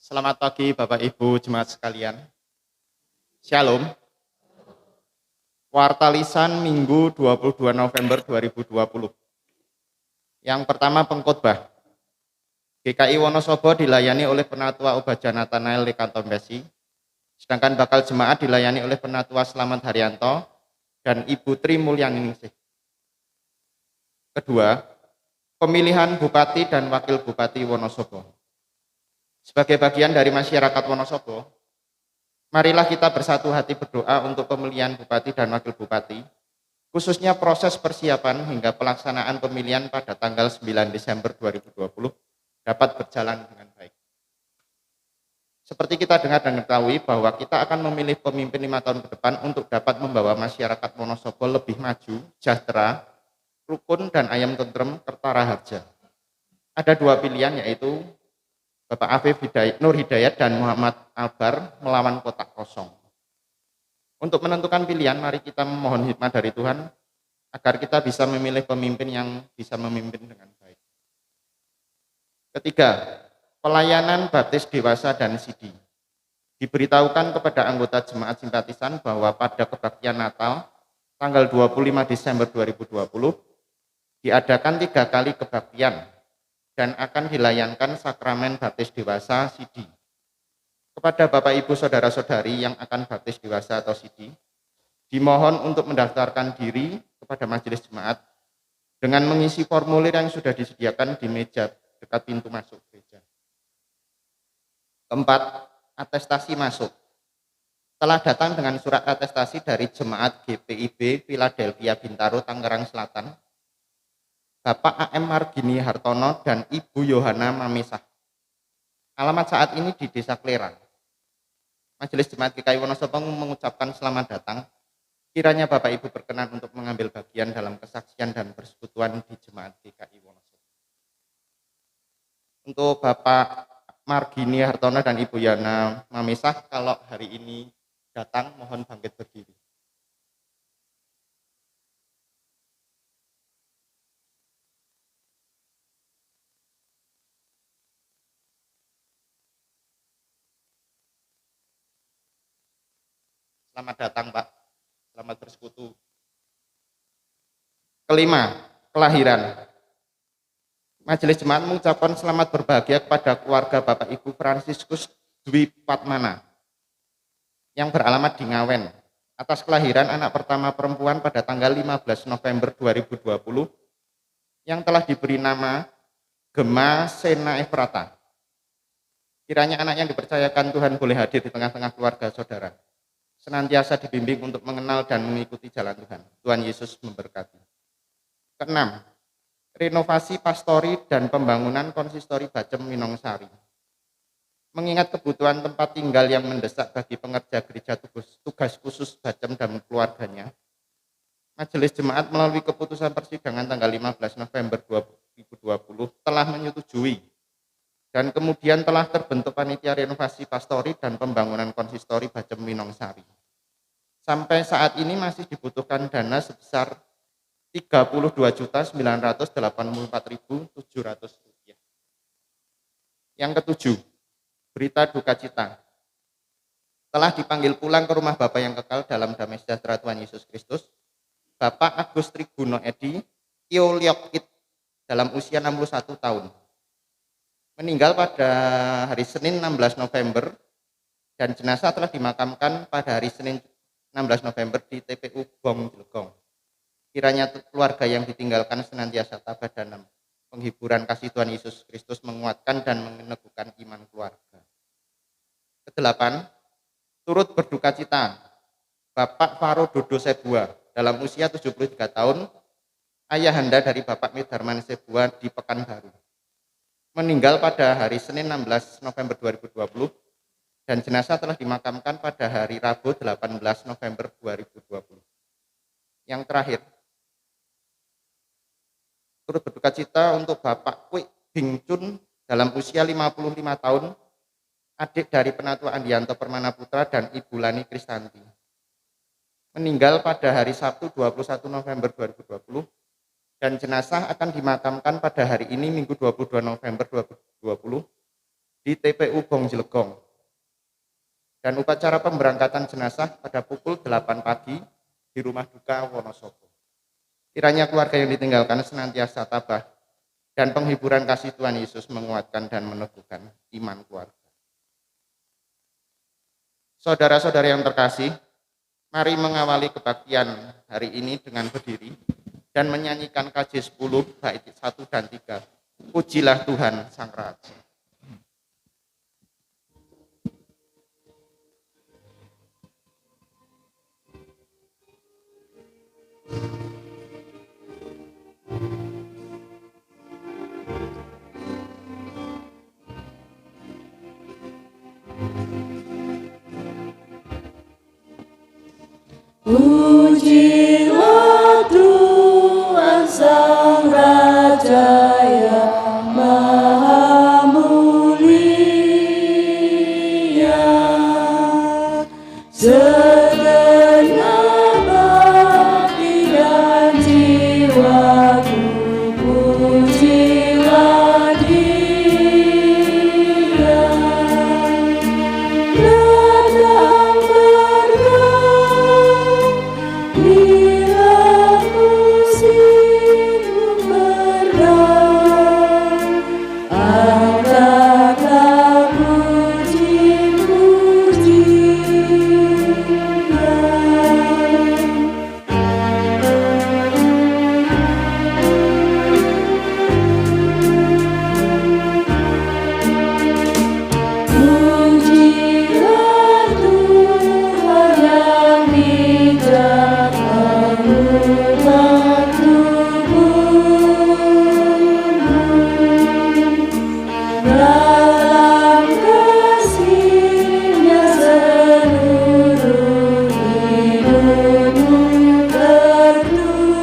Selamat pagi Bapak Ibu jemaat sekalian. Shalom. Warta lisan Minggu 22 November 2020. Yang pertama pengkhotbah. GKI Wonosobo dilayani oleh Penatua Obaja Nathanael Lekantombesi, sedangkan bakal jemaat dilayani oleh Penatua Slamet Haryanto dan Ibu Tri Mulyaningsih. Kedua, pemilihan Bupati dan Wakil Bupati Wonosobo. Sebagai bagian dari masyarakat Wonosobo, marilah kita bersatu hati berdoa untuk pemilihan Bupati dan Wakil Bupati, khususnya proses persiapan hingga pelaksanaan pemilihan pada tanggal 9 Desember 2020 dapat berjalan dengan baik. Seperti kita dengar dan ketahui bahwa kita akan memilih pemimpin 5 tahun ke depan untuk dapat membawa masyarakat Wonosobo lebih maju, sejahtera, rukun dan ayam tentrem, kertara harja. Ada dua pilihan, yaitu Bapak Afif Nur Hidayat dan Muhammad Albar melawan kotak kosong. Untuk menentukan pilihan, mari kita memohon hikmat dari Tuhan agar kita bisa memilih pemimpin yang bisa memimpin dengan baik. Ketiga, pelayanan baptis dewasa dan sidi. Diberitahukan kepada anggota jemaat simpatisan bahwa pada kebaktian Natal tanggal 25 Desember 2020 diadakan 3 kali kebaktian dan akan dilayankan sakramen baptis dewasa sidi. Kepada Bapak Ibu Saudara-saudari yang akan baptis dewasa atau sidi, dimohon untuk mendaftarkan diri kepada majelis jemaat dengan mengisi formulir yang sudah disediakan di meja dekat pintu masuk gereja. Keempat, atestasi masuk. Telah datang dengan surat atestasi dari Jemaat GPIB Philadelphia Bintaro, Tangerang Selatan, Bapak AM Margini Hartono dan Ibu Yohana Mamisah. Alamat saat ini di Desa Klerang. Majelis Jemaat GKI Wonosobo mengucapkan selamat datang. Kiranya Bapak Ibu berkenan untuk mengambil bagian dalam kesaksian dan persekutuan di Jemaat GKI Wonosobo. Untuk Bapak Margini Hartono dan Ibu Yana Mamisah, kalau hari ini datang, mohon bangkit berdiri. Selamat datang, Pak. Selamat bersekutu. Kelima, kelahiran. Majelis Jemaat mengucapkan selamat berbahagia kepada keluarga Bapak Ibu Fransiskus Dwi Patmana yang beralamat di Ngawen atas kelahiran anak pertama perempuan pada tanggal 15 November 2020 yang telah diberi nama Gema Sena Efrata. Kiranya anak yang dipercayakan Tuhan boleh hadir di tengah-tengah keluarga saudara, senantiasa dibimbing untuk mengenal dan mengikuti jalan Tuhan. Tuhan Yesus memberkati. Keenam, renovasi pastori dan pembangunan konsistori Bacem Minongsari. Mengingat kebutuhan tempat tinggal yang mendesak bagi pengerja gereja tugas khusus Bacem dan keluarganya, Majelis Jemaat melalui keputusan persidangan tanggal 15 November 2020 telah menyetujui dan kemudian telah terbentuk panitia renovasi pastori dan pembangunan konsistori Bacem Minongsari. Sampai saat ini masih dibutuhkan dana sebesar Rp32.984.700. Yang ketujuh, berita duka cita. Telah dipanggil pulang ke rumah Bapak yang kekal dalam damai sejahtera Tuhan Yesus Kristus, Bapak Agus Triguno Edi Ioliokit dalam usia 61 tahun. Meninggal pada hari Senin 16 November dan jenazah telah dimakamkan pada hari Senin 16 November di TPU Bong Jelgong. Kiranya keluarga yang ditinggalkan senantiasa tabah dalam penghiburan kasih Tuhan Yesus Kristus menguatkan dan meneguhkan iman keluarga. Kedelapan, turut berduka cita Bapak Faro Dodo Sebua dalam usia 73 tahun, ayahanda dari Bapak Medarman Sebua di Pekanbaru. Meninggal pada hari Senin 16 November 2020 dan jenazah telah dimakamkan pada hari Rabu 18 November 2020. Yang terakhir, turut berduka cita untuk Bapak Kwik Bing Chun dalam usia 55 tahun, adik dari Penatua Andianto Permana Putra dan Ibu Lani Kristanti. Meninggal pada hari Sabtu 21 November 2020 dan jenazah akan dimakamkan pada hari ini Minggu 22 November 2020 di TPU Bongjelegong. Dan upacara pemberangkatan jenazah pada pukul 8 pagi di rumah duka Wonosobo. Kiranya keluarga yang ditinggalkan senantiasa tabah dan penghiburan kasih Tuhan Yesus menguatkan dan meneguhkan iman keluarga. Saudara-saudara yang terkasih, mari mengawali kebaktian hari ini dengan berdiri dan menyanyikan KJ 10 bait 1 dan 3. Pujilah Tuhan Sang Raja. Pujilah Tuhan Sang Raja yang Maha Mulia, segenap hati dan jiwaku, pujilah Dia. Datang bila musim berang, angkatlah puji-pujian. Pujilah Tuhan yang bijak mengubah tubuhmu, dalam kasih-Nya seluruh hidupmu tertumbuh.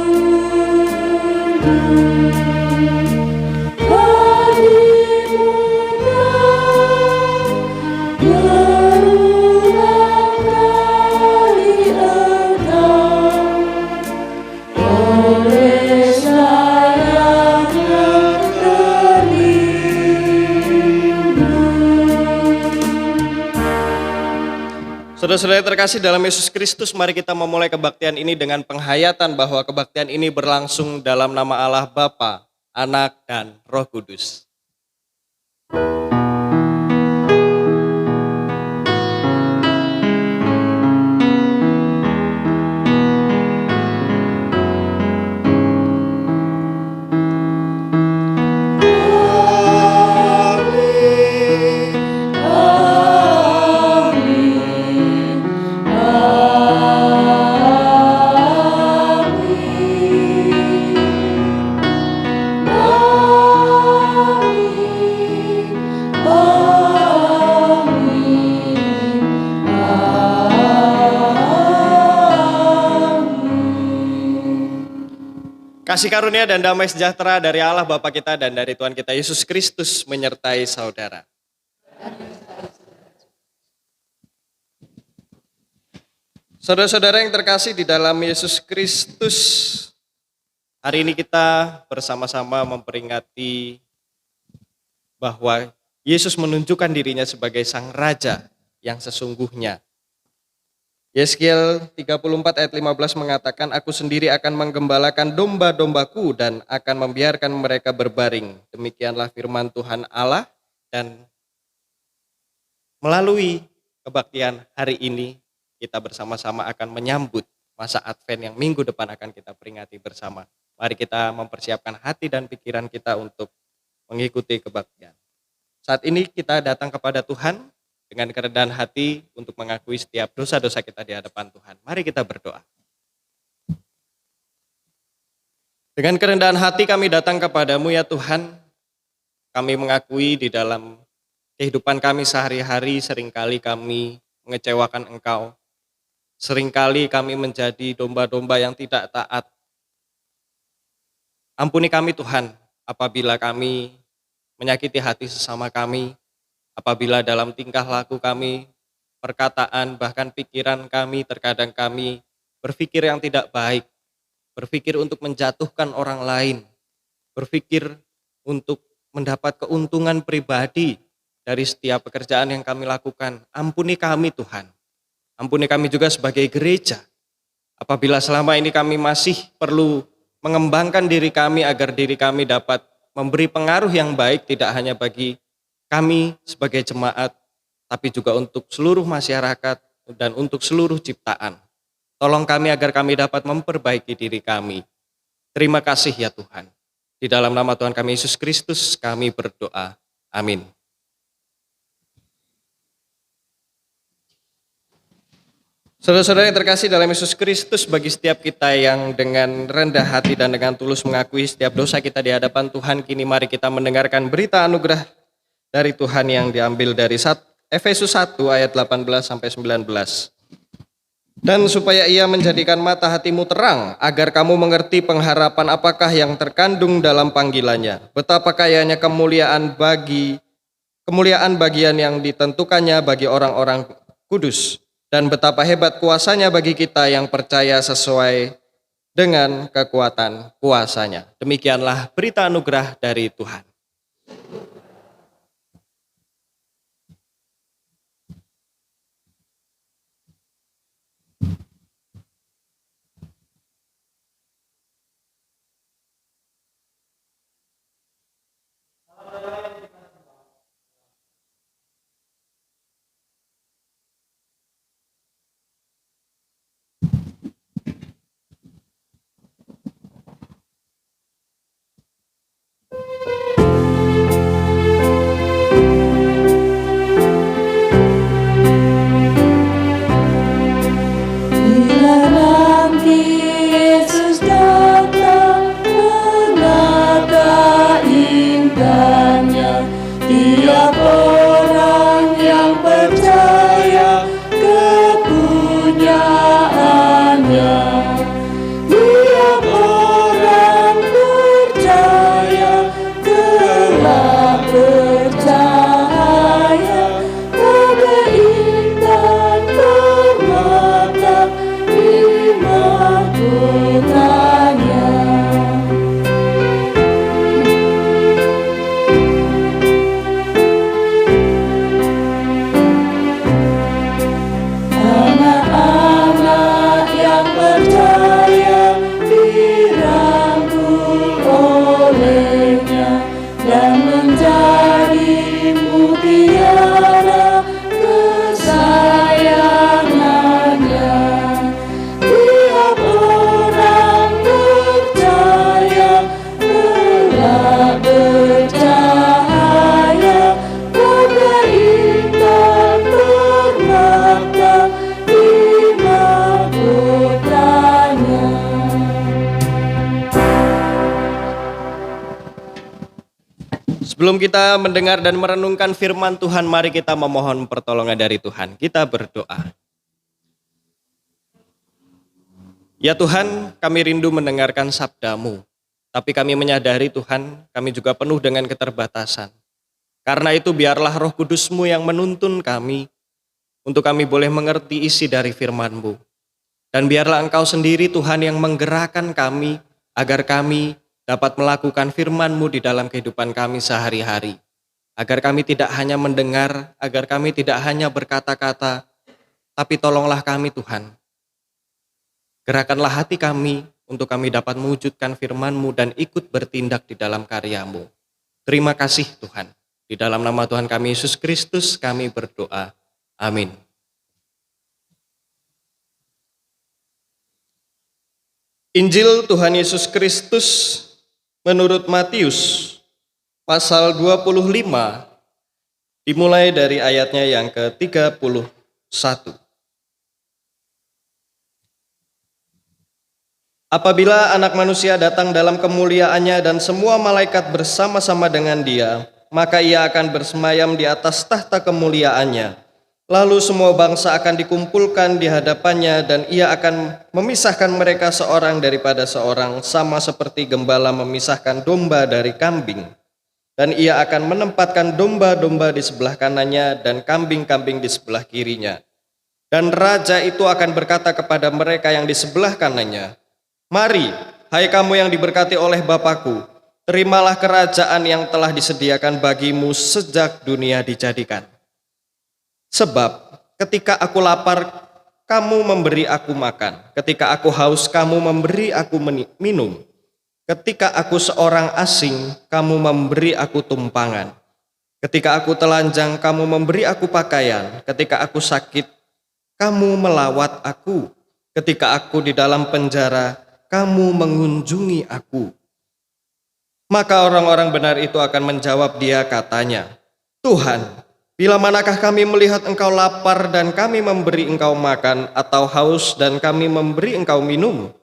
Berulang kali Engkau oleh sayang terlindung. Saudara-saudara terkasih dalam Yesus Kristus, mari kita memulai kebaktian ini dengan penghayatan bahwa kebaktian ini berlangsung dalam nama Allah Bapa, Anak, dan Roh Kudus. Kasih karunia dan damai sejahtera dari Allah Bapa kita dan dari Tuhan kita Yesus Kristus menyertai saudara. Saudara-saudara yang terkasih di dalam Yesus Kristus, hari ini kita bersama-sama memperingati bahwa Yesus menunjukkan dirinya sebagai Sang Raja yang sesungguhnya. Yeskiel 34 ayat 15 mengatakan, Aku sendiri akan menggembalakan domba-dombaku dan akan membiarkan mereka berbaring. Demikianlah firman Tuhan Allah, dan melalui kebaktian hari ini kita bersama-sama akan menyambut masa Advent yang minggu depan akan kita peringati bersama. Mari kita mempersiapkan hati dan pikiran kita untuk mengikuti kebaktian. Saat ini kita datang kepada Tuhan dengan kerendahan hati untuk mengakui setiap dosa-dosa kita di hadapan Tuhan. Mari kita berdoa. Dengan kerendahan hati kami datang kepadamu ya Tuhan. Kami mengakui di dalam kehidupan kami sehari-hari seringkali kami mengecewakan Engkau. Seringkali kami menjadi domba-domba yang tidak taat. Ampuni kami Tuhan apabila kami menyakiti hati sesama kami. Apabila dalam tingkah laku kami, perkataan, bahkan pikiran kami, terkadang kami berpikir yang tidak baik, berpikir untuk menjatuhkan orang lain, berpikir untuk mendapat keuntungan pribadi dari setiap pekerjaan yang kami lakukan. Ampuni kami Tuhan. Ampuni kami juga sebagai gereja. Apabila selama ini kami masih perlu mengembangkan diri kami agar diri kami dapat memberi pengaruh yang baik tidak hanya bagi kami sebagai jemaat, tapi juga untuk seluruh masyarakat dan untuk seluruh ciptaan. Tolong kami agar kami dapat memperbaiki diri kami. Terima kasih ya Tuhan. Di dalam nama Tuhan kami Yesus Kristus kami berdoa. Amin. Saudara-saudara yang terkasih dalam Yesus Kristus, bagi setiap kita yang dengan rendah hati dan dengan tulus mengakui setiap dosa kita di hadapan Tuhan, kini mari kita mendengarkan berita anugerah dari Tuhan yang diambil dari Efesus 1 ayat 18 sampai 19. Dan supaya ia menjadikan mata hatimu terang, agar kamu mengerti pengharapan apakah yang terkandung dalam panggilannya, betapa kayanya kemuliaan bagian yang ditentukannya bagi orang-orang kudus, dan betapa hebat kuasanya bagi kita yang percaya sesuai dengan kekuatan kuasanya. Demikianlah berita anugerah dari Tuhan. Bila nanti Yesus datang, menata indahnya, tiap orang yang percaya kepunyaannya. Tiap orang percaya telah percaya pada intan permata di mahkotanya. Anak-anak yang percaya dirangkul olehnya dan menjadi mutiara kesayangannya. Tiap orang percaya telah bercahaya pada intan permata di mahkotanya. Sebelum kita mendengar dan merenungkan firman Tuhan, mari kita memohon pertolongan dari Tuhan. Kita berdoa. Ya Tuhan, kami rindu mendengarkan sabda-Mu. Tapi kami menyadari Tuhan, kami juga penuh dengan keterbatasan. Karena itu biarlah Roh Kudus-Mu yang menuntun kami, untuk kami boleh mengerti isi dari firman-Mu. Dan biarlah Engkau sendiri Tuhan yang menggerakkan kami, agar kami dapat melakukan firman-Mu di dalam kehidupan kami sehari-hari. Agar kami tidak hanya mendengar, agar kami tidak hanya berkata-kata, tapi tolonglah kami Tuhan. Gerakanlah hati kami untuk kami dapat mewujudkan firman-Mu dan ikut bertindak di dalam karya-Mu. Terima kasih Tuhan. Di dalam nama Tuhan kami Yesus Kristus kami berdoa. Amin. Injil Tuhan Yesus Kristus menurut Matius pasal 25 dimulai dari ayatnya yang ke-31. Apabila Anak Manusia datang dalam kemuliaannya dan semua malaikat bersama-sama dengan Dia, maka Ia akan bersemayam di atas tahta kemuliaannya. Lalu semua bangsa akan dikumpulkan di hadapannya dan Ia akan memisahkan mereka seorang daripada seorang, sama seperti gembala memisahkan domba dari kambing. Dan Ia akan menempatkan domba-domba di sebelah kanannya dan kambing-kambing di sebelah kirinya. Dan Raja itu akan berkata kepada mereka yang di sebelah kanannya, "Mari, hai kamu yang diberkati oleh Bapa-Ku, terimalah kerajaan yang telah disediakan bagimu sejak dunia dijadikan. Sebab ketika aku lapar, kamu memberi aku makan. Ketika aku haus, kamu memberi aku minum. Ketika aku seorang asing, kamu memberi aku tumpangan. Ketika aku telanjang, kamu memberi aku pakaian. Ketika aku sakit, kamu melawat aku. Ketika aku di dalam penjara, kamu mengunjungi aku. Maka orang-orang benar itu akan menjawab dia katanya, Tuhan, bila manakah kami melihat engkau lapar dan kami memberi engkau makan, atau haus dan kami memberi engkau minum?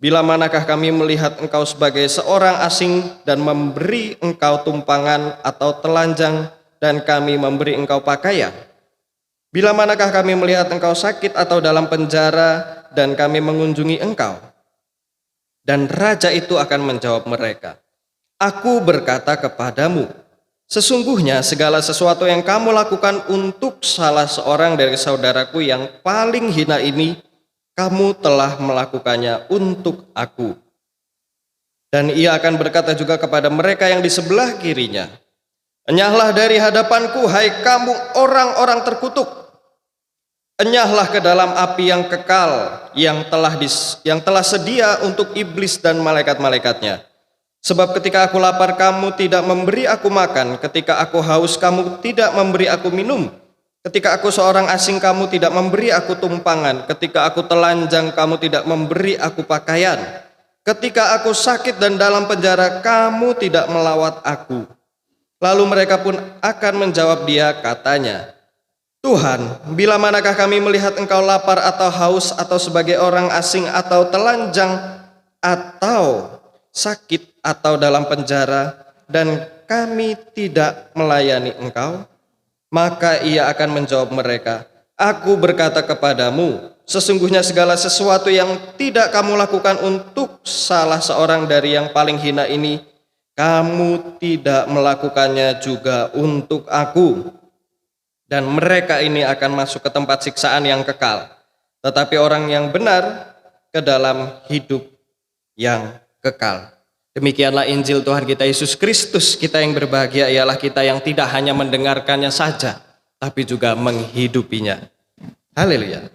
Bila manakah kami melihat engkau sebagai seorang asing dan memberi engkau tumpangan, atau telanjang dan kami memberi engkau pakaian? Bila manakah kami melihat engkau sakit atau dalam penjara dan kami mengunjungi engkau? Dan raja itu akan menjawab mereka, Aku berkata kepadamu, sesungguhnya segala sesuatu yang kamu lakukan untuk salah seorang dari saudaraku yang paling hina ini, kamu telah melakukannya untuk aku. Dan ia akan berkata juga kepada mereka yang di sebelah kirinya, Enyahlah dari hadapanku, hai kamu orang-orang terkutuk. Enyahlah ke dalam api yang kekal, yang telah sedia untuk iblis dan malaikat-malaikatnya. Sebab ketika aku lapar, kamu tidak memberi aku makan. Ketika aku haus, kamu tidak memberi aku minum. Ketika aku seorang asing, kamu tidak memberi aku tumpangan. Ketika aku telanjang, kamu tidak memberi aku pakaian. Ketika aku sakit dan dalam penjara, kamu tidak melawat aku. Lalu mereka pun akan menjawab dia katanya, Tuhan, bila manakah kami melihat engkau lapar atau haus atau sebagai orang asing atau telanjang atau sakit atau dalam penjara dan kami tidak melayani engkau? Maka ia akan menjawab mereka, Aku berkata kepadamu, sesungguhnya segala sesuatu yang tidak kamu lakukan untuk salah seorang dari yang paling hina ini, kamu tidak melakukannya juga untuk aku. Dan mereka ini akan masuk ke tempat siksaan yang kekal, tetapi orang yang benar ke dalam hidup yang kekal. Demikianlah Injil Tuhan kita Yesus Kristus. Kita yang berbahagia ialah kita yang tidak hanya mendengarkannya saja, tapi juga menghidupinya. Haleluya.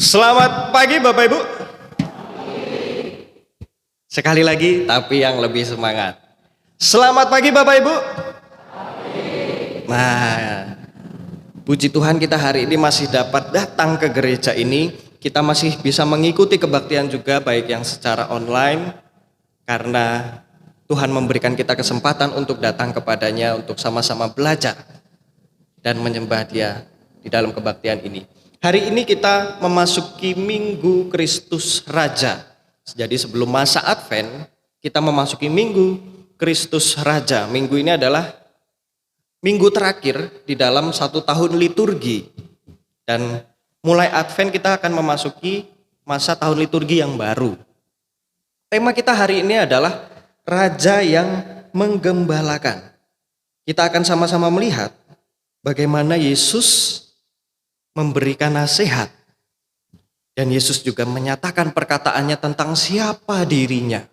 Selamat pagi Bapak Ibu. Sekali lagi tapi yang lebih semangat. Selamat pagi Bapak Ibu. Nah, puji Tuhan kita hari ini masih dapat datang ke gereja ini. Kita masih bisa mengikuti kebaktian juga baik yang secara online, karena Tuhan memberikan kita kesempatan untuk datang kepadanya untuk sama-sama belajar dan menyembah Dia di dalam kebaktian ini. Hari ini kita memasuki Minggu Kristus Raja. Jadi sebelum masa Advent, kita memasuki Minggu Kristus Raja. Minggu ini adalah minggu terakhir di dalam 1 tahun liturgi. Dan mulai Advent kita akan memasuki masa tahun liturgi yang baru. Tema kita hari ini adalah Raja yang menggembalakan. Kita akan sama-sama melihat bagaimana Yesus memberikan nasihat. Dan Yesus juga menyatakan perkataannya tentang siapa dirinya.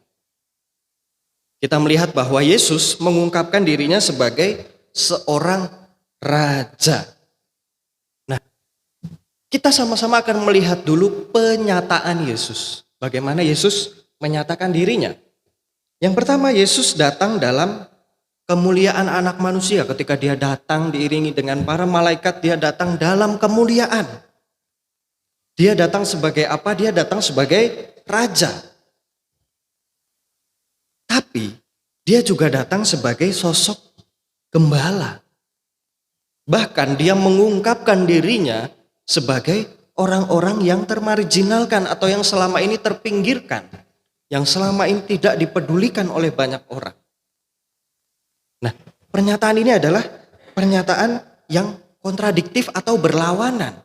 Kita melihat bahwa Yesus mengungkapkan dirinya sebagai seorang raja. Nah, kita sama-sama akan melihat dulu penyataan Yesus. Bagaimana Yesus menyatakan dirinya. Yang pertama, Yesus datang dalam kemuliaan anak manusia. Ketika dia datang diiringi dengan para malaikat, dia datang dalam kemuliaan. Dia datang sebagai apa? Dia datang sebagai raja. Tapi dia juga datang sebagai sosok gembala. Bahkan dia mengungkapkan dirinya sebagai orang-orang yang termarginalkan atau yang selama ini terpinggirkan, yang selama ini tidak dipedulikan oleh banyak orang. Nah, pernyataan ini adalah pernyataan yang kontradiktif atau berlawanan.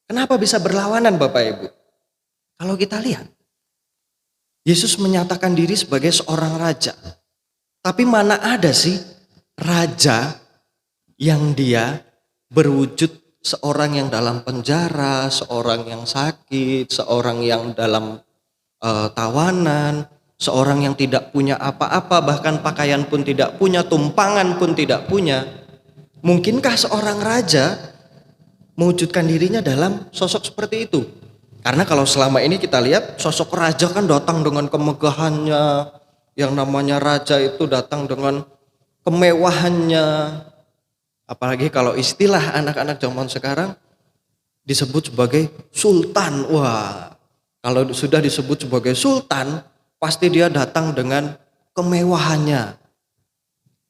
Kenapa bisa berlawanan Bapak Ibu? Kalau kita lihat, Yesus menyatakan diri sebagai seorang raja. Tapi mana ada sih raja yang dia berwujud seorang yang dalam penjara, seorang yang sakit, seorang yang dalam tawanan, seorang yang tidak punya apa-apa, bahkan pakaian pun tidak punya, tumpangan pun tidak punya. Mungkinkah seorang raja mewujudkan dirinya dalam sosok seperti itu? Karena kalau selama ini kita lihat sosok raja kan datang dengan kemegahannya, yang namanya raja itu datang dengan kemewahannya. Apalagi kalau istilah anak-anak zaman sekarang disebut sebagai sultan. Wah, kalau sudah disebut sebagai sultan, pasti dia datang dengan kemewahannya.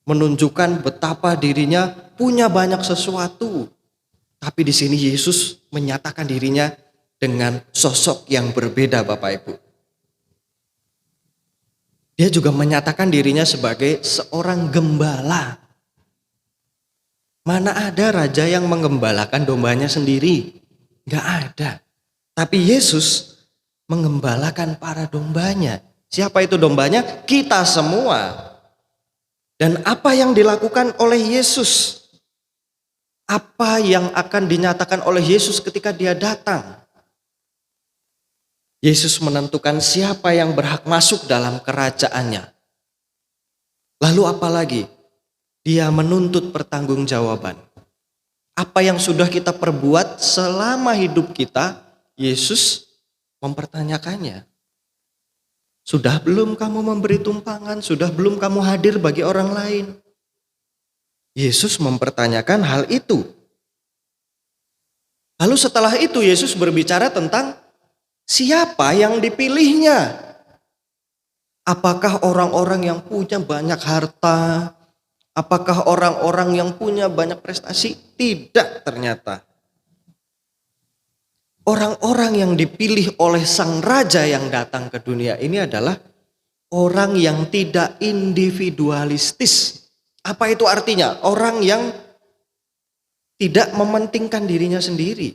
Menunjukkan betapa dirinya punya banyak sesuatu. Tapi di sini Yesus menyatakan dirinya dengan sosok yang berbeda Bapak Ibu. Dia juga menyatakan dirinya sebagai seorang gembala. Mana ada raja yang menggembalakan dombanya sendiri? Gak ada. Tapi Yesus menggembalakan para dombanya. Siapa itu dombanya? Kita semua. Dan apa yang dilakukan oleh Yesus? Apa yang akan dinyatakan oleh Yesus ketika dia datang? Yesus menentukan siapa yang berhak masuk dalam kerajaannya. Lalu apa lagi? Dia menuntut pertanggungjawaban. Apa yang sudah kita perbuat selama hidup kita, Yesus mempertanyakannya. Sudah belum kamu memberi tumpangan? Sudah belum kamu hadir bagi orang lain? Yesus mempertanyakan hal itu. Lalu setelah itu Yesus berbicara tentang siapa yang dipilihnya. Apakah orang-orang yang punya banyak harta? Apakah orang-orang yang punya banyak prestasi? Tidak ternyata. Orang-orang yang dipilih oleh sang raja yang datang ke dunia ini adalah orang yang tidak individualistis. Apa itu artinya? Orang yang tidak mementingkan dirinya sendiri.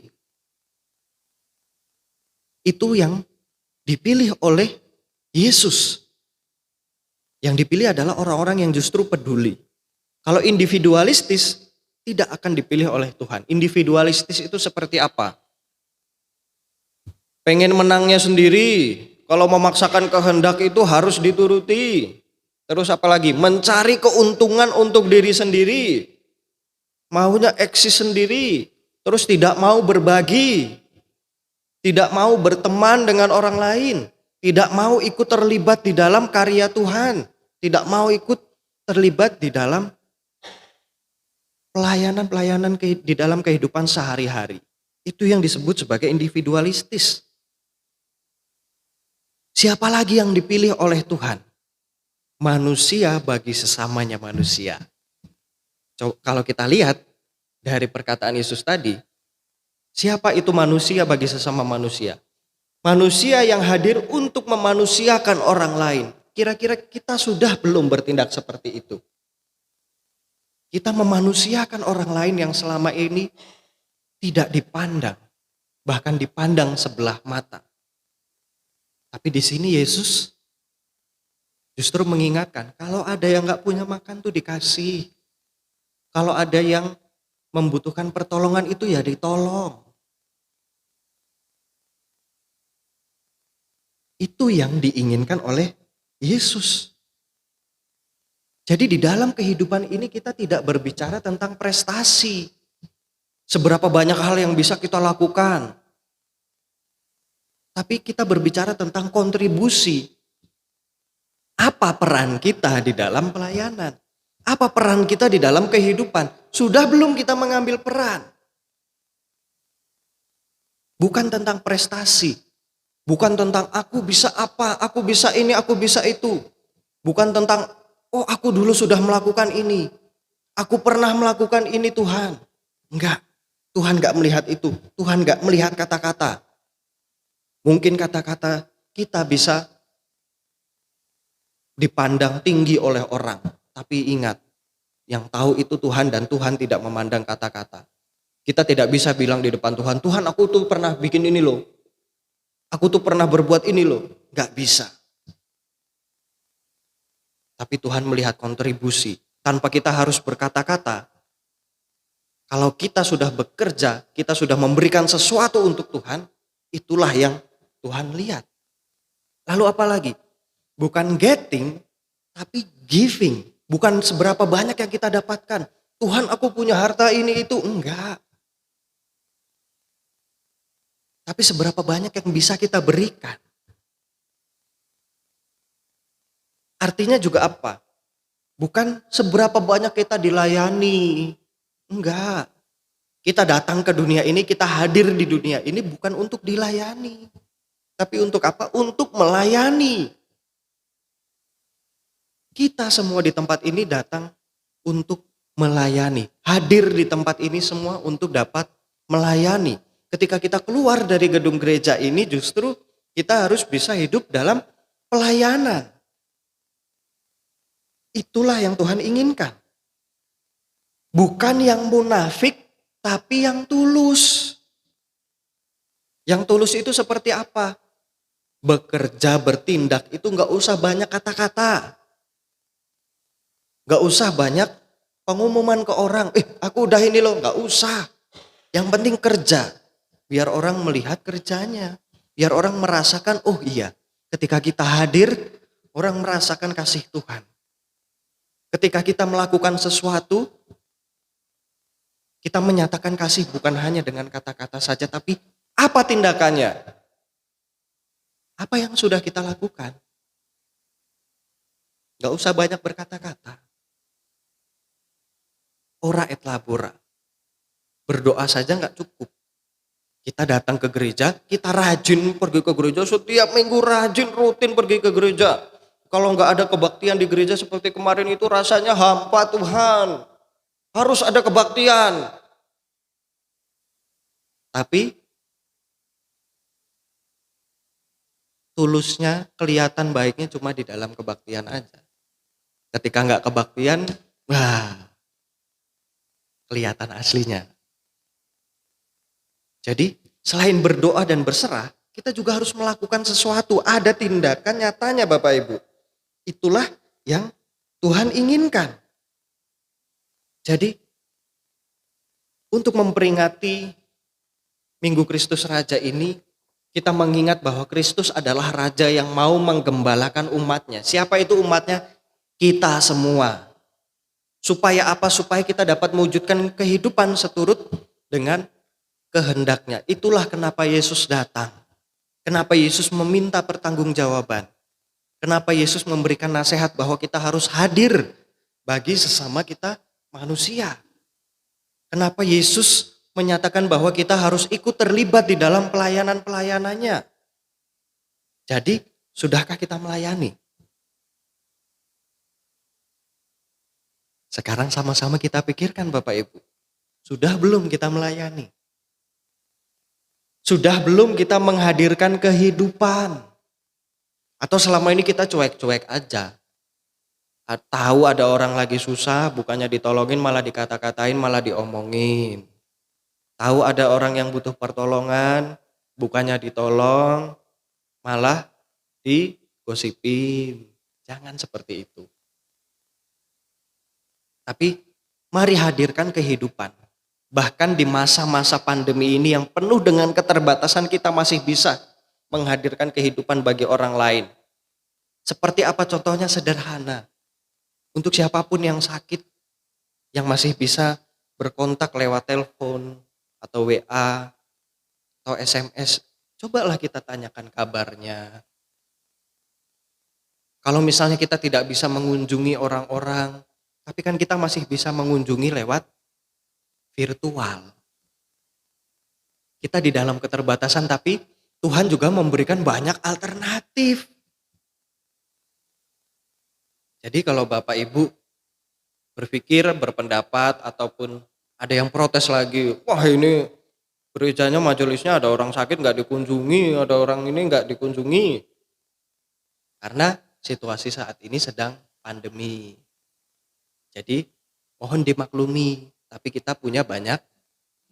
Itu yang dipilih oleh Yesus. Yang dipilih adalah orang-orang yang justru peduli. Kalau individualistis tidak akan dipilih oleh Tuhan. Individualistis itu seperti apa? Pengen menangnya sendiri. Kalau memaksakan kehendak itu harus dituruti. Terus apalagi? Mencari keuntungan untuk diri sendiri. Maunya eksis sendiri. Terus tidak mau berbagi. Tidak mau berteman dengan orang lain. Tidak mau ikut terlibat di dalam karya Tuhan. Tidak mau ikut terlibat di dalam pelayanan-pelayanan di dalam kehidupan sehari-hari. Itu yang disebut sebagai individualistis. Siapa lagi yang dipilih oleh Tuhan? Manusia bagi sesamanya manusia. Kalau kita lihat dari perkataan Yesus tadi, siapa itu manusia bagi sesama manusia? Manusia yang hadir untuk memanusiakan orang lain. Kira-kira kita sudah belum bertindak seperti itu? Kita memanusiakan orang lain yang selama ini tidak dipandang, bahkan dipandang sebelah mata. Tapi di sini Yesus justru mengingatkan, kalau ada yang gak punya makan tuh dikasih. Kalau ada yang membutuhkan pertolongan itu ya ditolong. Itu yang diinginkan oleh Yesus. Jadi di dalam kehidupan ini kita tidak berbicara tentang prestasi. Seberapa banyak hal yang bisa kita lakukan. Tapi kita berbicara tentang kontribusi. Apa peran kita di dalam pelayanan? Apa peran kita di dalam kehidupan? Sudah belum kita mengambil peran? Bukan tentang prestasi. Bukan tentang aku bisa apa, aku bisa ini, aku bisa itu. Bukan tentang, oh aku dulu sudah melakukan ini. Aku pernah melakukan ini Tuhan. Enggak, Tuhan enggak melihat itu. Tuhan enggak melihat kata-kata. Mungkin kata-kata kita bisa dipandang tinggi oleh orang. Tapi ingat, Yang tahu itu Tuhan dan Tuhan tidak memandang kata-kata. Kita tidak bisa bilang di depan Tuhan, Tuhan aku tuh pernah bikin ini loh. Aku tuh pernah berbuat ini loh. Gak bisa. Tapi Tuhan melihat kontribusi. Tanpa kita harus berkata-kata. Kalau kita sudah bekerja, kita sudah memberikan sesuatu untuk Tuhan, itulah yang Tuhan lihat. Lalu apa lagi? Bukan getting, tapi giving. Bukan seberapa banyak yang kita dapatkan. Tuhan aku punya harta ini itu. Enggak. Tapi seberapa banyak yang bisa kita berikan. Artinya juga apa? Bukan seberapa banyak kita dilayani. Enggak. Kita datang ke dunia ini, kita hadir di dunia ini bukan untuk dilayani. Tapi untuk apa? Untuk melayani. Kita semua di tempat ini datang untuk melayani. Hadir di tempat ini semua untuk dapat melayani. Ketika kita keluar dari gedung gereja ini justru kita harus bisa hidup dalam pelayanan. Itulah yang Tuhan inginkan. Bukan yang munafik, tapi yang tulus. Yang tulus itu seperti apa? Bekerja, bertindak itu gak usah banyak kata-kata. Gak usah banyak pengumuman ke orang. Aku udah ini loh, gak usah. Yang penting kerja. Biar orang melihat kerjanya. Biar orang merasakan, oh iya. Ketika kita hadir, orang merasakan kasih Tuhan. Ketika kita melakukan sesuatu, kita menyatakan kasih bukan hanya dengan kata-kata saja, tapi apa tindakannya? Apa yang sudah kita lakukan? Gak usah banyak berkata-kata. Ora et labora. Berdoa saja gak cukup. Kita datang ke gereja, kita rajin pergi ke gereja, setiap minggu rajin rutin pergi ke gereja. Kalau nggak ada kebaktian di gereja seperti kemarin itu rasanya hampa Tuhan. Harus ada kebaktian. Tapi tulusnya kelihatan baiknya cuma di dalam kebaktian aja. Ketika nggak kebaktian, wah, kelihatan aslinya. Jadi selain berdoa dan berserah, kita juga harus melakukan sesuatu. Ada tindakan nyatanya Bapak Ibu. Itulah yang Tuhan inginkan. Jadi untuk memperingati Minggu Kristus Raja ini, kita mengingat bahwa Kristus adalah Raja yang mau menggembalakan umatnya. Siapa itu umatnya? Kita semua. Supaya apa? Supaya kita dapat mewujudkan kehidupan seturut dengan kehendaknya. Itulah kenapa Yesus datang. Kenapa Yesus meminta pertanggungjawaban. Kenapa Yesus memberikan nasihat bahwa kita harus hadir bagi sesama kita manusia. Kenapa Yesus menyatakan bahwa kita harus ikut terlibat di dalam pelayanan-pelayanannya. Jadi, sudahkah kita melayani? Sekarang sama-sama kita pikirkan Bapak Ibu. Sudah belum kita melayani? Sudah belum kita menghadirkan kehidupan? Atau selama ini kita cuek-cuek aja? Tahu ada orang lagi susah, bukannya ditolongin malah dikata-katain, malah diomongin. Tahu ada orang yang butuh pertolongan, bukannya ditolong, malah digosipin. Jangan seperti itu. Tapi mari hadirkan kehidupan. Bahkan di masa-masa pandemi ini yang penuh dengan keterbatasan, kita masih bisa menghadirkan kehidupan bagi orang lain. Seperti apa contohnya? Sederhana. Untuk siapapun yang sakit, yang masih bisa berkontak lewat telepon atau WA atau SMS, cobalah kita tanyakan kabarnya. Kalau misalnya kita tidak bisa mengunjungi orang-orang, tapi kan kita masih bisa mengunjungi lewat virtual. Kita di dalam keterbatasan, tapi Tuhan juga memberikan banyak alternatif. Jadi kalau Bapak Ibu berpikir, berpendapat, ataupun ada yang protes lagi, wah ini gerejanya, majelisnya ada orang sakit nggak dikunjungi, ada orang ini nggak dikunjungi. Karena situasi saat ini sedang pandemi. Jadi mohon dimaklumi. Tapi kita punya banyak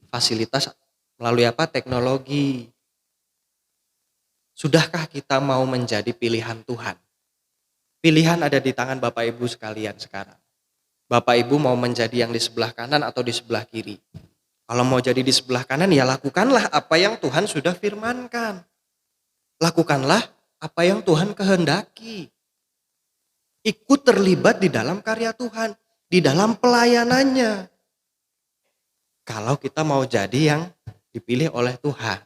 fasilitas melalui apa? Teknologi. Sudahkah kita mau menjadi pilihan Tuhan? Pilihan ada di tangan Bapak Ibu sekalian sekarang. Bapak Ibu mau menjadi yang di sebelah kanan atau di sebelah kiri. Kalau mau jadi di sebelah kanan, ya lakukanlah apa yang Tuhan sudah firmankan. Lakukanlah apa yang Tuhan kehendaki. Ikut terlibat di dalam karya Tuhan, di dalam pelayanannya. Kalau kita mau jadi yang dipilih oleh Tuhan.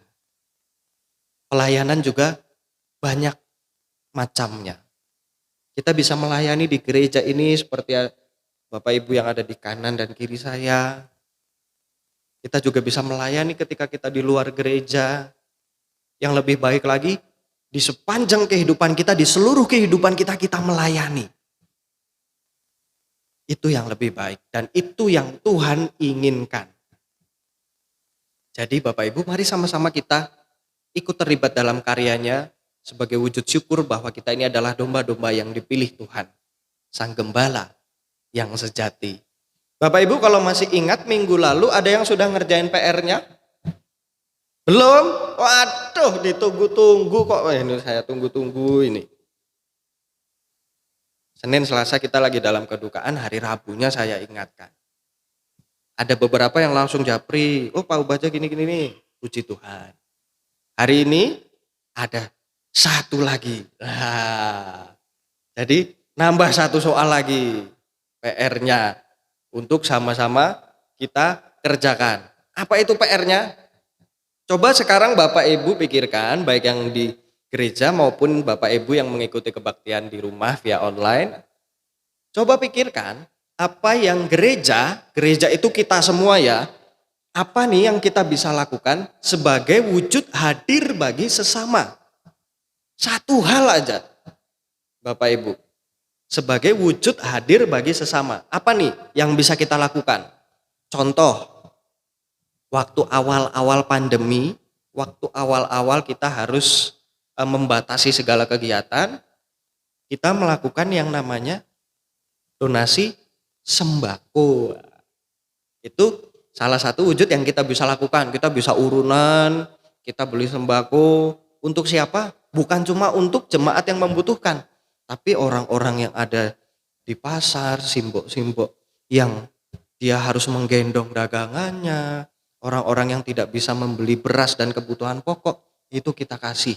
Pelayanan juga banyak macamnya. Kita bisa melayani di gereja ini seperti Bapak Ibu yang ada di kanan dan kiri saya. Kita juga bisa melayani ketika kita di luar gereja. Yang lebih baik lagi, di sepanjang kehidupan kita, di seluruh kehidupan kita, kita melayani. Itu yang lebih baik dan itu yang Tuhan inginkan. Jadi Bapak Ibu, mari sama-sama kita ikut terlibat dalam karyanya sebagai wujud syukur bahwa kita ini adalah domba-domba yang dipilih Tuhan, Sang Gembala yang sejati. Bapak Ibu kalau masih ingat minggu lalu ada yang sudah ngerjain PR-nya? Belum? Waduh, ditunggu-tunggu kok. Ini saya tunggu-tunggu ini. Senin, Selasa kita lagi dalam kedukaan, hari Rabunya saya ingatkan. Ada beberapa yang langsung japri, oh Pak Ubaja gini-gini nih, puji Tuhan. Hari ini ada satu lagi. Jadi nambah satu soal lagi PR-nya untuk sama-sama kita kerjakan. Apa itu PR-nya? Coba sekarang Bapak Ibu pikirkan, baik yang di gereja maupun Bapak Ibu yang mengikuti kebaktian di rumah via online. Coba pikirkan apa yang gereja itu kita semua ya, apa nih yang kita bisa lakukan sebagai wujud hadir bagi sesama. Satu hal aja Bapak Ibu, sebagai wujud hadir bagi sesama. Apa nih yang bisa kita lakukan? Contoh, waktu awal-awal pandemi, waktu awal-awal kita harus membatasi segala kegiatan, kita melakukan yang namanya donasi sembako. Itu salah satu wujud yang kita bisa lakukan. Kita bisa urunan, kita beli sembako. Untuk siapa? Bukan cuma untuk jemaat yang membutuhkan, tapi orang-orang yang ada di pasar, simbok-simbok yang dia harus menggendong dagangannya, orang-orang yang tidak bisa membeli beras dan kebutuhan pokok, itu kita kasih.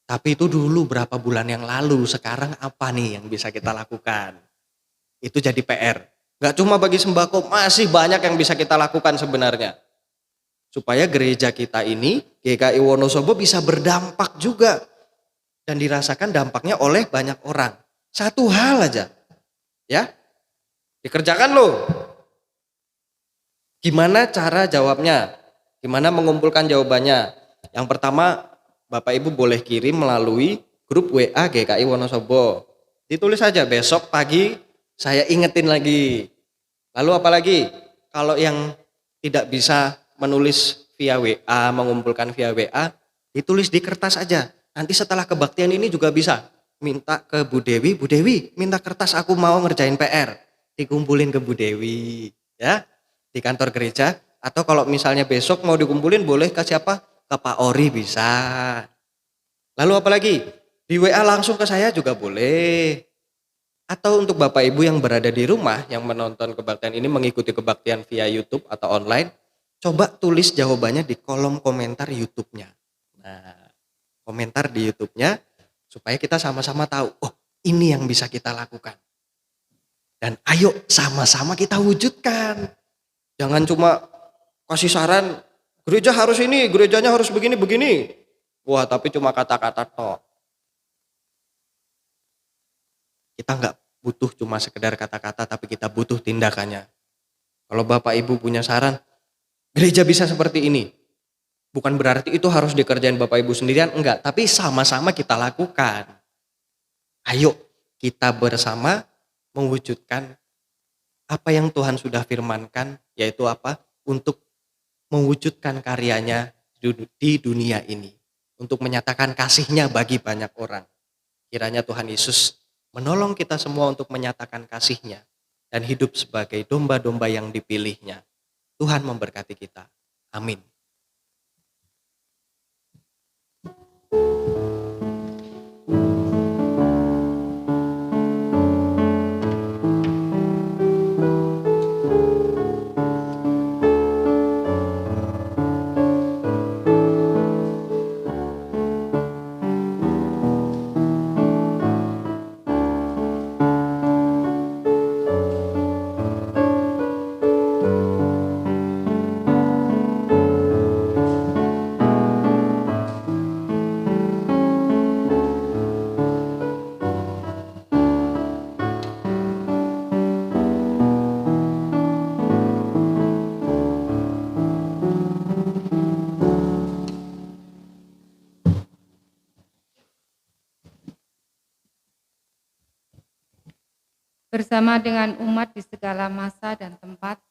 Tapi itu dulu berapa bulan yang lalu, sekarang apa nih yang bisa kita lakukan? Itu jadi PR. Gak cuma bagi sembako, masih banyak yang bisa kita lakukan sebenarnya. Supaya gereja kita ini, GKI Wonosobo bisa berdampak juga. Dan dirasakan dampaknya oleh banyak orang. Satu hal aja. Ya, dikerjakan loh. Gimana cara jawabnya? Gimana mengumpulkan jawabannya? Yang pertama, Bapak Ibu boleh kirim melalui grup WA GKI Wonosobo. Ditulis saja besok pagi saya ingetin lagi. Lalu apalagi? Kalau yang tidak bisa menulis via WA, mengumpulkan via WA, ditulis di kertas aja. Nanti setelah kebaktian ini juga bisa minta ke Bu Dewi minta kertas aku mau ngerjain PR. Dikumpulin ke Bu Dewi, ya, di kantor gereja. Atau kalau misalnya besok mau dikumpulin boleh ke siapa? Ke Pak Ori bisa. Lalu apalagi? Di WA langsung ke saya juga boleh. Atau untuk Bapak Ibu yang berada di rumah yang menonton kebaktian ini, mengikuti kebaktian via YouTube atau online, coba tulis jawabannya di kolom komentar YouTube-nya. Nah, komentar di YouTube-nya supaya kita sama-sama tahu, oh ini yang bisa kita lakukan. Dan ayo sama-sama kita wujudkan. Jangan cuma kasih saran, gereja harus ini, gerejanya harus begini-begini. Wah, tapi cuma kata-kata tok. Kita nggak butuh cuma sekedar kata-kata, tapi kita butuh tindakannya. Kalau Bapak Ibu punya saran, gereja bisa seperti ini. Bukan berarti itu harus dikerjain Bapak Ibu sendirian, enggak. Tapi sama-sama kita lakukan. Ayo kita bersama mewujudkan apa yang Tuhan sudah firmankan, yaitu apa? Untuk mewujudkan karyanya di dunia ini. Untuk menyatakan kasih-Nya bagi banyak orang. Kiranya Tuhan Yesus menolong kita semua untuk menyatakan kasih-Nya. dan hidup sebagai domba-domba yang dipilihnya. Tuhan memberkati kita. Amin. Bersama dengan umat di segala masa dan tempat,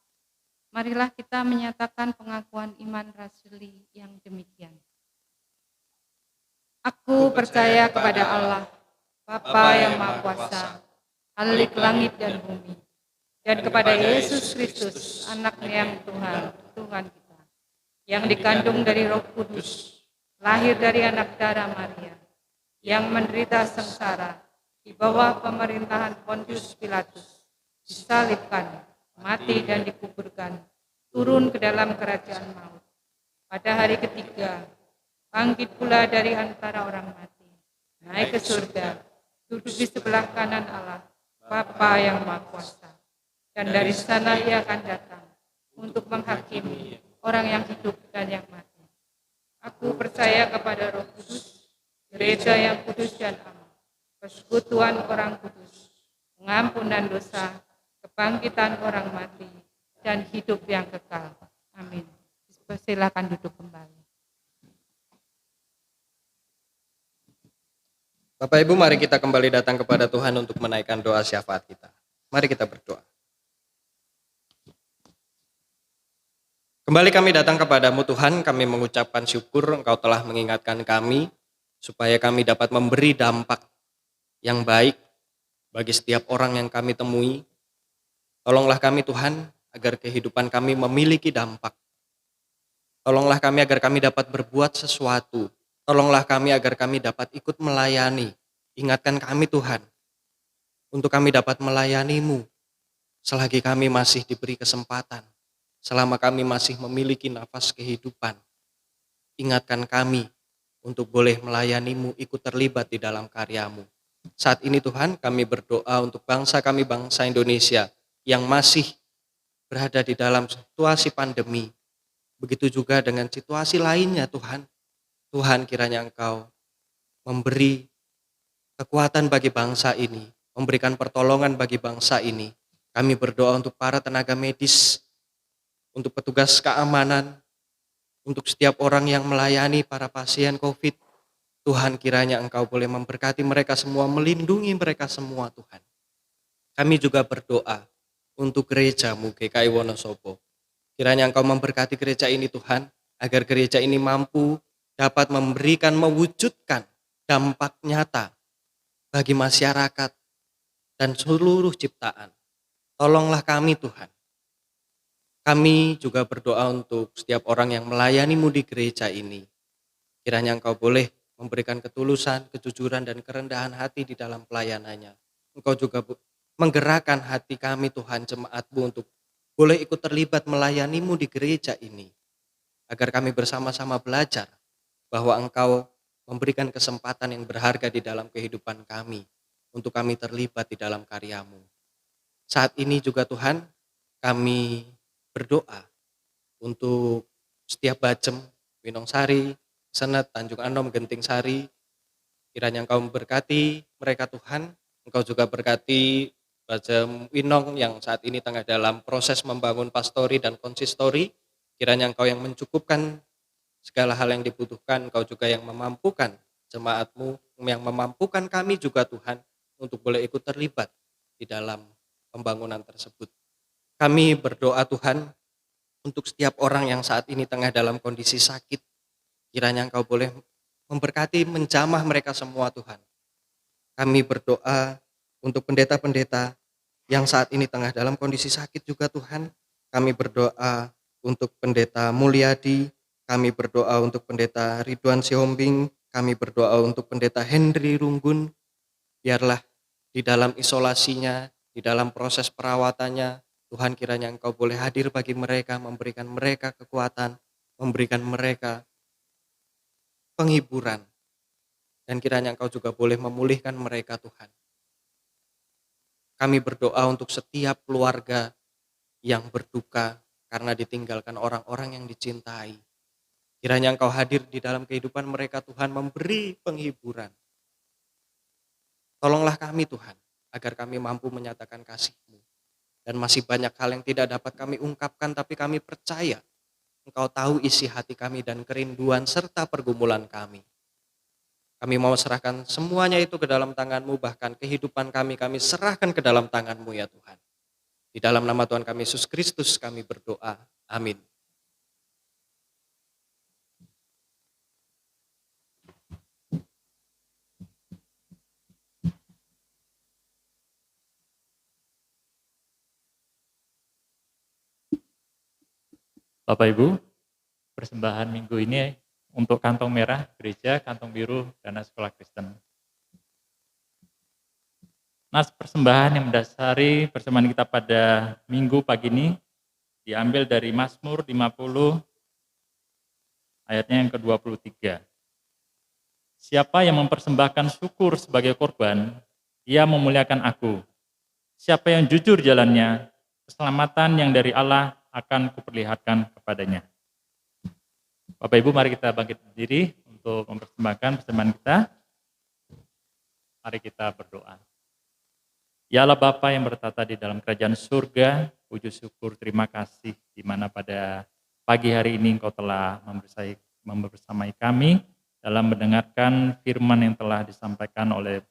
marilah kita menyatakan pengakuan iman rasuli yang demikian. Aku percaya kepada Allah, Bapa yang Maha Kuasa, Khalik langit dan bumi, dan kepada Yesus Kristus, Anak-Nya yang Tuhan, Tuhan kita, yang dikandung dari Roh Kudus, lahir dari anak darah Maria, yang menderita sengsara di bawah pemerintahan Pontius Pilatus, disalibkan, mati dan dikuburkan, turun ke dalam kerajaan maut. Pada hari ketiga, bangkit pula dari antara orang mati, naik ke surga, duduk di sebelah kanan Allah, Bapa yang Maha Kuasa. Dan dari sana Ia akan datang untuk menghakimi orang yang hidup dan yang mati. Aku percaya kepada Roh Kudus, gereja yang kudus dan aman, persekutuan orang kudus, pengampunan dosa, kebangkitan orang mati, dan hidup yang kekal. Amin. Silakan duduk kembali. Bapak Ibu, mari kita kembali datang kepada Tuhan untuk menaikkan doa syafaat kita. Mari kita berdoa. Kembali kami datang kepadamu Tuhan, kami mengucapkan syukur Engkau telah mengingatkan kami, supaya kami dapat memberi dampak yang baik bagi setiap orang yang kami temui. Tolonglah kami Tuhan, agar kehidupan kami memiliki dampak. Tolonglah kami agar kami dapat berbuat sesuatu. Tolonglah kami agar kami dapat ikut melayani. Ingatkan kami Tuhan, untuk kami dapat melayani-Mu selagi kami masih diberi kesempatan, selama kami masih memiliki nafas kehidupan. Ingatkan kami untuk boleh melayani-Mu, ikut terlibat di dalam karya-Mu. Saat ini Tuhan, kami berdoa untuk bangsa kami, bangsa Indonesia, yang masih berada di dalam situasi pandemi. Begitu juga dengan situasi lainnya Tuhan. Tuhan, kiranya Engkau memberi kekuatan bagi bangsa ini, memberikan pertolongan bagi bangsa ini. Kami berdoa untuk para tenaga medis, untuk petugas keamanan, untuk setiap orang yang melayani para pasien COVID. Tuhan, kiranya Engkau boleh memberkati mereka semua, melindungi mereka semua Tuhan. Kami juga berdoa untuk gereja-Mu GKI Wonosobo. Kiranya Engkau memberkati gereja ini Tuhan, agar gereja ini mampu dapat memberikan, mewujudkan dampak nyata bagi masyarakat dan seluruh ciptaan. Tolonglah kami Tuhan. Kami juga berdoa untuk setiap orang yang melayani-Mu di gereja ini. Kiranya Engkau boleh memberikan ketulusan, kejujuran, dan kerendahan hati di dalam pelayanannya. Engkau juga menggerakkan hati kami Tuhan, jemaat-Mu, untuk boleh ikut terlibat melayani-Mu di gereja ini. Agar kami bersama-sama belajar bahwa Engkau memberikan kesempatan yang berharga di dalam kehidupan kami, untuk kami terlibat di dalam karya-Mu. Saat ini juga Tuhan, kami berdoa untuk setiap Bacem, Winongsari, Senet, Tanjung Anom, Genting Sari. Kiranya Engkau memberkati mereka Tuhan. Engkau juga berkati Bacem Winong yang saat ini tengah dalam proses membangun pastori dan konsistori. Kiranya Engkau yang mencukupkan segala hal yang dibutuhkan. Engkau juga yang memampukan jemaat-Mu, yang memampukan kami juga Tuhan, untuk boleh ikut terlibat di dalam pembangunan tersebut. Kami berdoa Tuhan untuk setiap orang yang saat ini tengah dalam kondisi sakit. Kiranya Engkau boleh memberkati, menjamah mereka semua Tuhan. Kami berdoa untuk pendeta-pendeta yang saat ini tengah dalam kondisi sakit juga Tuhan. Kami berdoa untuk Pendeta Mulyadi, kami berdoa untuk Pendeta Ridwan Sihombing, kami berdoa untuk Pendeta Henry Runggun. Biarlah di dalam isolasinya, di dalam proses perawatannya, Tuhan kiranya Engkau boleh hadir bagi mereka, memberikan mereka kekuatan, memberikan mereka penghiburan. Dan kiranya Engkau juga boleh memulihkan mereka Tuhan. Kami berdoa untuk setiap keluarga yang berduka karena ditinggalkan orang-orang yang dicintai. Kiranya Engkau hadir di dalam kehidupan mereka Tuhan, memberi penghiburan. Tolonglah kami Tuhan, agar kami mampu menyatakan kasih-Mu. Dan masih banyak hal yang tidak dapat kami ungkapkan, tapi kami percaya Engkau tahu isi hati kami dan kerinduan serta pergumulan kami. Kami mau serahkan semuanya itu ke dalam tangan-Mu, bahkan kehidupan kami serahkan ke dalam tangan-Mu ya Tuhan. Di dalam nama Tuhan kami Yesus Kristus kami berdoa. Amin. Bapak Ibu, persembahan minggu ini untuk kantong merah gereja, kantong biru dana sekolah Kristen. Nas persembahan yang mendasari persembahan kita pada minggu pagi ini diambil dari Mazmur 50 ayatnya yang ke-23. Siapa yang mempersembahkan syukur sebagai korban, ia memuliakan aku. Siapa yang jujur jalannya, keselamatan yang dari Allah akan kuperlihatkan kepadanya. Bapak Ibu, mari kita bangkit berdiri untuk mempersembahkan persembahan kita. Mari kita berdoa. Ya Allah Bapa yang bertata di dalam kerajaan surga, puji syukur terima kasih di mana pada pagi hari ini Engkau telah membersamai kami dalam mendengarkan firman yang telah disampaikan oleh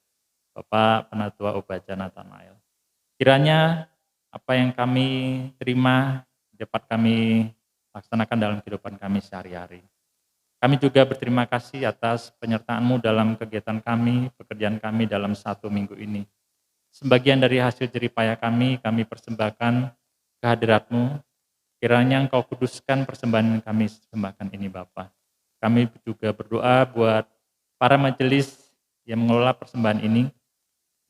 Bapak Penatua Obaja Nathanael. Kiranya apa yang kami terima dapat kami laksanakan dalam kehidupan kami sehari-hari. Kami juga berterima kasih atas penyertaan-Mu dalam kegiatan kami, pekerjaan kami dalam 1 minggu ini. Sebagian dari hasil jeripaya kami persembahkan kehadirat-Mu. Kiranya Engkau kuduskan persembahan yang kami persembahkan ini Bapa. Kami juga berdoa buat para majelis yang mengelola persembahan ini.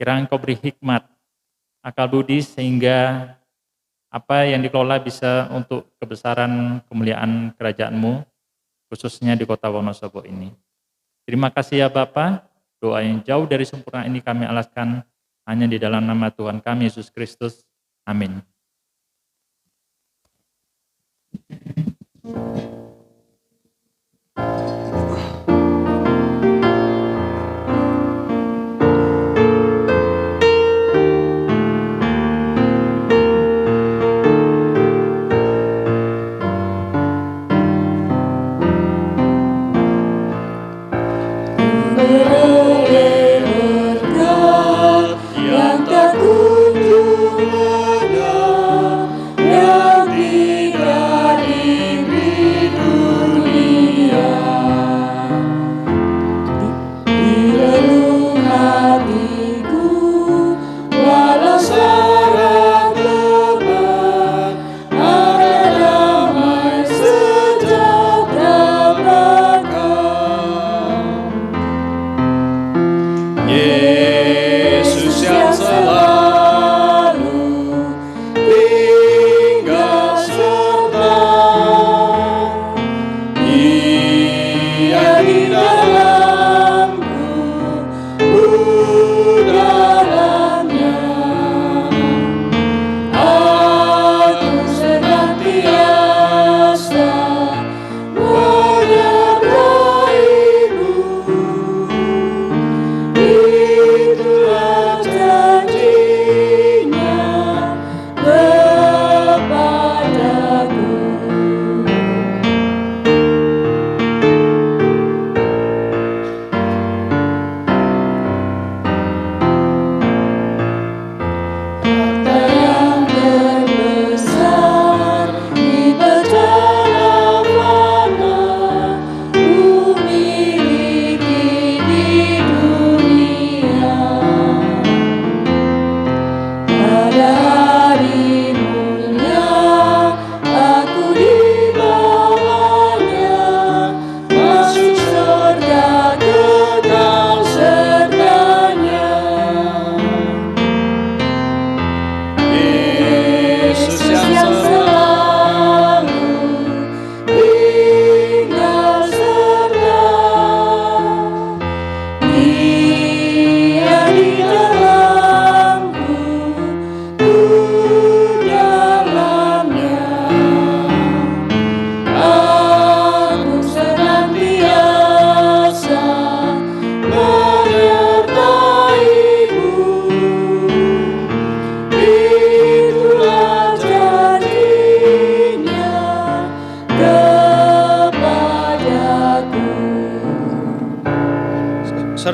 Kiranya Engkau beri hikmat, akal budi sehingga apa yang dikelola bisa untuk kebesaran kemuliaan kerajaan-Mu, khususnya di kota Wonosobo ini. Terima kasih ya Bapa, doa yang jauh dari sempurna ini kami alaskan hanya di dalam nama Tuhan kami Yesus Kristus. Amin. Berkat yang tak kunjung ada,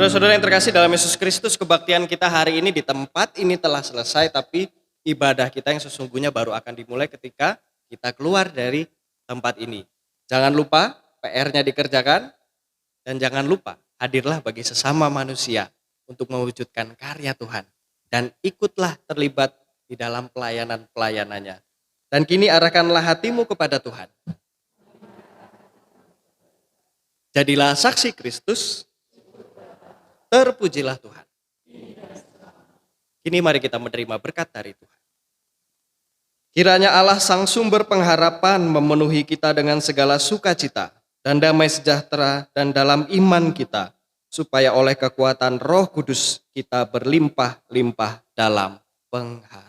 Saudara-saudara yang terkasih dalam Yesus Kristus, kebaktian kita hari ini di tempat ini telah selesai, tapi ibadah kita yang sesungguhnya baru akan dimulai ketika kita keluar dari tempat ini. Jangan lupa PR-nya dikerjakan, dan jangan lupa hadirlah bagi sesama manusia untuk mewujudkan karya Tuhan. Dan ikutlah terlibat di dalam pelayanan-pelayanannya. Dan kini arahkanlah hatimu kepada Tuhan. Jadilah saksi Kristus, terpujilah Tuhan. Kini mari kita menerima berkat dari Tuhan. Kiranya Allah sang sumber pengharapan memenuhi kita dengan segala sukacita dan damai sejahtera dan dalam iman kita, supaya oleh kekuatan Roh Kudus kita berlimpah-limpah dalam pengharapan.